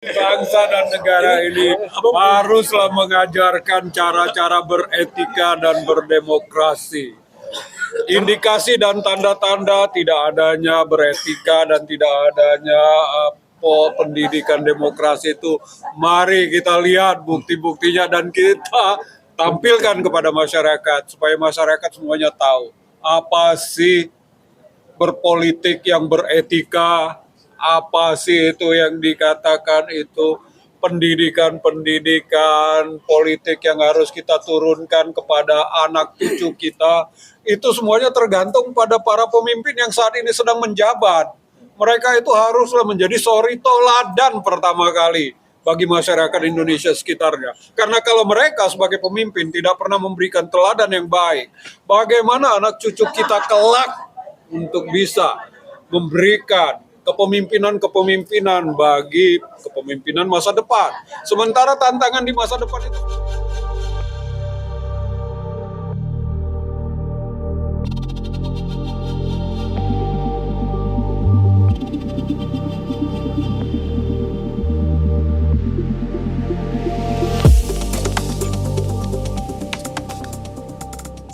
Bangsa dan negara ini haruslah mengajarkan cara-cara beretika dan berdemokrasi. Indikasi dan tanda-tanda tidak adanya beretika dan tidak adanya pendidikan demokrasi itu, mari kita lihat bukti-buktinya dan kita tampilkan kepada masyarakat supaya masyarakat semuanya tahu apa sih berpolitik yang beretika, apa sih itu yang dikatakan itu pendidikan politik yang harus kita turunkan kepada anak cucu kita. Itu semuanya tergantung pada para pemimpin yang saat ini sedang menjabat. Mereka itu haruslah menjadi suri toladan pertama kali bagi masyarakat Indonesia sekitarnya. Karena kalau mereka sebagai pemimpin tidak pernah memberikan teladan yang baik, bagaimana anak cucu kita kelak untuk bisa memberikan kepemimpinan bagi kepemimpinan masa depan. Sementara tantangan di masa depan itu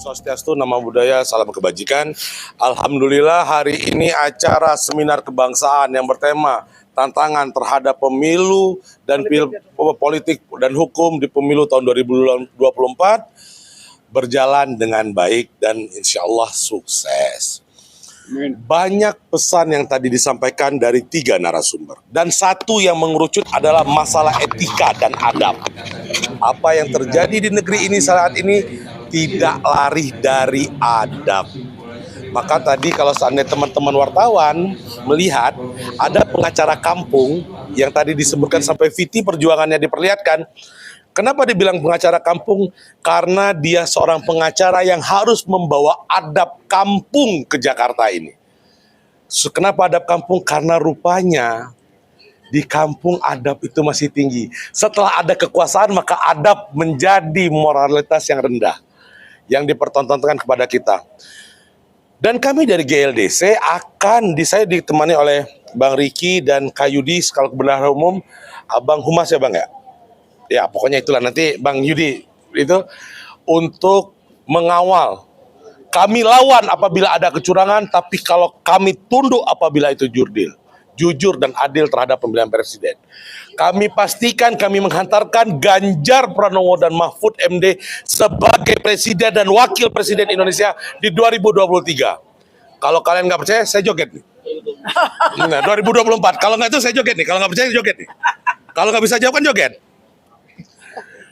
Swastiastu, nama budaya, salam kebajikan. Alhamdulillah hari ini acara seminar kebangsaan yang bertema tantangan terhadap pemilu dan politik dan hukum di pemilu tahun 2024 berjalan dengan baik dan insya Allah sukses. Banyak pesan yang tadi disampaikan dari 3 narasumber. Dan satu yang mengerucut adalah masalah etika dan adab. Apa yang terjadi di negeri ini saat ini tidak lari dari adab. Maka tadi kalau seandainya teman-teman wartawan melihat ada pengacara kampung yang tadi disebutkan sampai VT perjuangannya diperlihatkan. Kenapa dibilang pengacara kampung? Karena dia seorang pengacara yang harus membawa adab kampung ke Jakarta ini. Kenapa adab kampung? Karena rupanya di kampung adab itu masih tinggi. Setelah ada kekuasaan maka adab menjadi moralitas yang rendah yang dipertontonkan kepada kita. Dan kami dari GLDC saya ditemani oleh Bang Riki dan Kak Yudi kalau kebenaran umum, Abang Humas ya Bang ya? Ya pokoknya itulah nanti Bang Yudi itu untuk mengawal. Kami lawan apabila ada kecurangan, tapi kalau kami tunduk apabila itu jujur dan adil terhadap pemilihan presiden. Kami pastikan kami menghantarkan Ganjar Pranowo dan Mahfud MD sebagai presiden dan wakil presiden Indonesia di 2023. Kalau kalian nggak percaya, saya joget nih. Nah, 2024. Kalau nggak itu saya joget nih. Kalau nggak percaya, joget nih. Kalau nggak bisa jawab kan joget.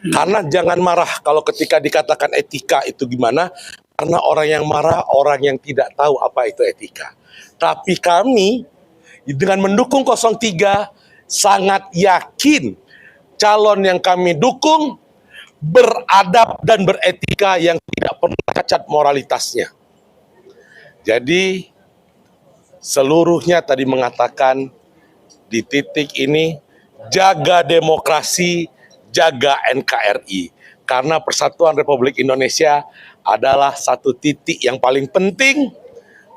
Karena jangan marah kalau ketika dikatakan etika itu gimana. Karena orang yang marah, orang yang tidak tahu apa itu etika. Tapi kami dengan mendukung 03 sangat yakin calon yang kami dukung beradab dan beretika yang tidak pernah cacat moralitasnya. Jadi seluruhnya tadi mengatakan di titik ini jaga demokrasi, jaga NKRI. Karena Persatuan Republik Indonesia adalah satu titik yang paling penting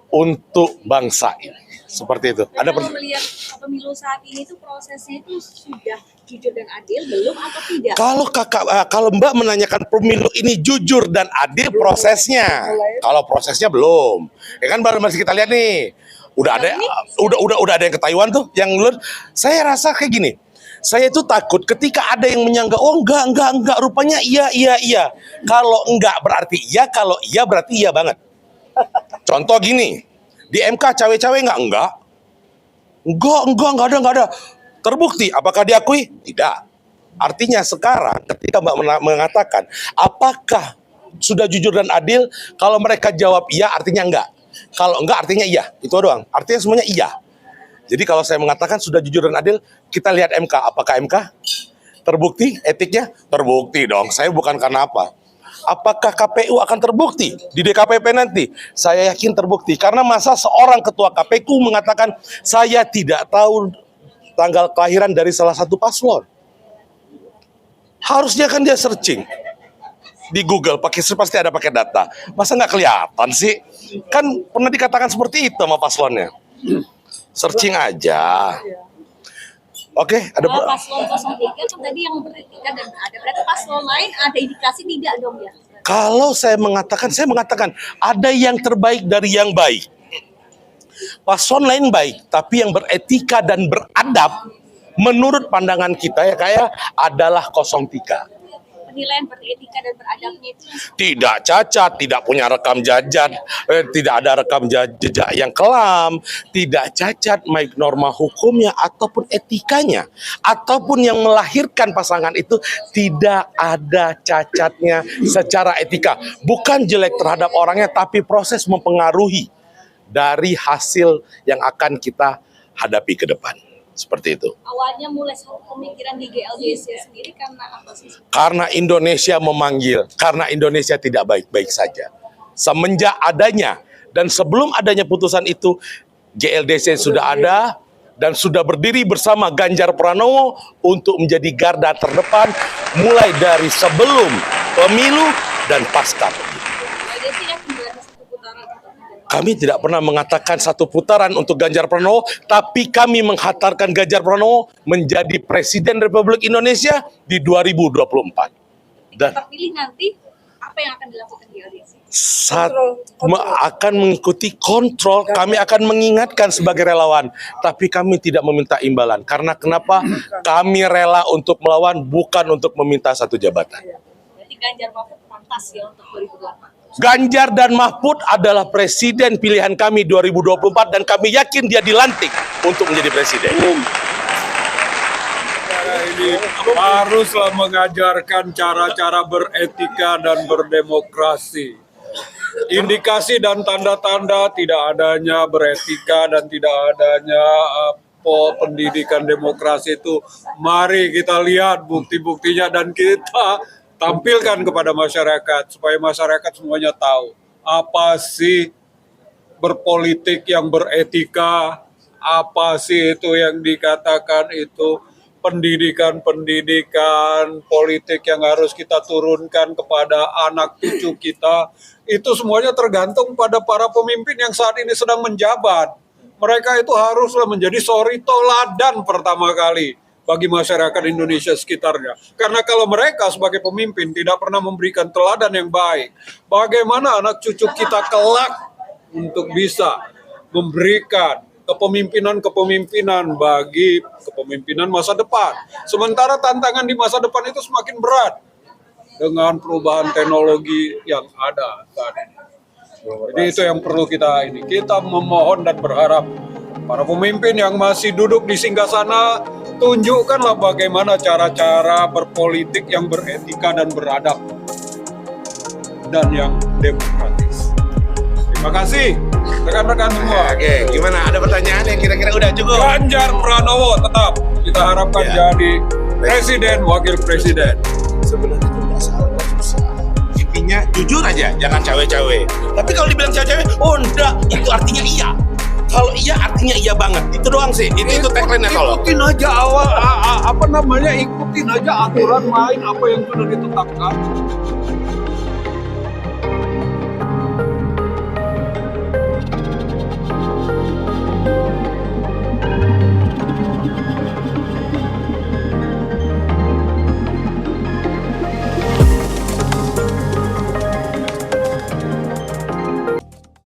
untuk bangsa ini. Seperti itu. Ada kalau melihat pemilu saat ini itu prosesnya itu sudah jujur dan adil belum atau tidak? Kalau Mbak menanyakan pemilu ini jujur dan adil prosesnya. Kalau prosesnya belum. Ya kan baru masih kita lihat nih. Udah ada yang ke Taiwan tuh yang saya rasa kayak gini. Saya itu takut ketika ada yang menyanggah, oh enggak, rupanya iya. Kalau enggak berarti iya, kalau iya berarti iya banget. Contoh gini, di MK cawe-cawe enggak ada. Terbukti, apakah diakui? Tidak. Artinya sekarang ketika Mbak mengatakan, apakah sudah jujur dan adil? Kalau mereka jawab iya, artinya enggak. Kalau enggak, artinya iya. Itu doang. Artinya semuanya iya. Jadi kalau saya mengatakan sudah jujur dan adil, kita lihat MK. Apakah MK terbukti etiknya? Terbukti dong. Saya bukan karena apa. Apakah KPU akan terbukti di DKPP nanti? Saya yakin terbukti. Karena masa seorang ketua KPU mengatakan, saya tidak tahu tanggal kelahiran dari salah satu paslon. Harusnya kan dia searching di Google, pasti ada pakai data. Masa nggak kelihatan sih? Kan pernah dikatakan seperti itu sama paslonnya. Searching aja. Oke, ada Paslon 03 kan tadi yang beretika dan beradab. Berarti paslon lain ada indikasi tidak dong ya? kalau saya mengatakan ada yang terbaik dari yang baik. Paslon lain baik, tapi yang beretika dan beradab menurut pandangan kita ya kayak adalah 03. Penilaian beretika dan beradabnya itu Tidak cacat, tidak punya rekam jejak, tidak ada rekam jejak yang kelam, tidak cacat baik norma hukumnya ataupun etikanya, ataupun yang melahirkan pasangan itu tidak ada cacatnya secara etika. Bukan jelek terhadap orangnya, tapi proses mempengaruhi dari hasil yang akan kita hadapi ke depan. Seperti itu. awalnya mulai satu pemikiran di GLDC sendiri karena apa sih? Karena Indonesia memanggil, karena Indonesia tidak baik-baik saja. Semenjak adanya dan sebelum adanya putusan itu, GLDC sudah ada dan sudah berdiri bersama Ganjar Pranowo untuk menjadi garda terdepan mulai dari sebelum pemilu dan pasca pemilu. GLDC yang berada satu putaran untuk Kami tidak pernah mengatakan satu putaran untuk Ganjar Pranowo, tapi kami menghantarkan Ganjar Pranowo menjadi Presiden Republik Indonesia di 2024. Dan terpilih nanti apa yang akan dilakukan GLDC? akan mengikuti kontrol, kami akan mengingatkan sebagai relawan, tapi kami tidak meminta imbalan. Karena kenapa? Kami rela untuk melawan, bukan untuk meminta satu jabatan. Berarti Ganjar Mahfud pantas ya untuk 2024. Ganjar dan Mahfud adalah presiden pilihan kami 2024 dan kami yakin dia dilantik untuk menjadi presiden. Ini haruslah mengajarkan cara-cara beretika dan berdemokrasi. Indikasi dan tanda-tanda tidak adanya beretika dan tidak adanya pendidikan demokrasi itu, mari kita lihat bukti-buktinya dan kita tampilkan kepada masyarakat supaya masyarakat semuanya tahu apa sih berpolitik yang beretika, apa sih itu yang dikatakan itu pendidikan politik yang harus kita turunkan kepada anak cucu kita. Itu semuanya tergantung pada para pemimpin yang saat ini sedang menjabat. Mereka itu haruslah menjadi suri toladan pertama kali bagi masyarakat Indonesia sekitarnya. Karena kalau mereka sebagai pemimpin tidak pernah memberikan teladan yang baik, bagaimana anak cucu kita kelak untuk bisa memberikan kepemimpinan bagi kepemimpinan masa depan. Sementara tantangan di masa depan itu semakin berat dengan perubahan teknologi yang ada saat ini. Jadi itu yang perlu kita memohon dan berharap para pemimpin yang masih duduk di singgasana, tunjukkanlah bagaimana cara-cara berpolitik yang beretika dan beradab dan yang demokratis. Terima kasih rekan-rekan semua. Oke, gimana? Ada pertanyaan yang kira-kira udah cukup? Ganjar Pranowo tetap kita harapkan jadi presiden, wakil presiden. Sebenarnya itu nggak salah, susah. Intinya jujur aja, jangan cawe-cawe. Tapi kalau dibilang cawe-cawe, oh enggak, itu artinya iya. Kalau iya artinya iya banget. Itu doang sih. Itu tagline-nya kalau. Ikutin aja ikutin aja aturan main apa yang sudah ditetapkan.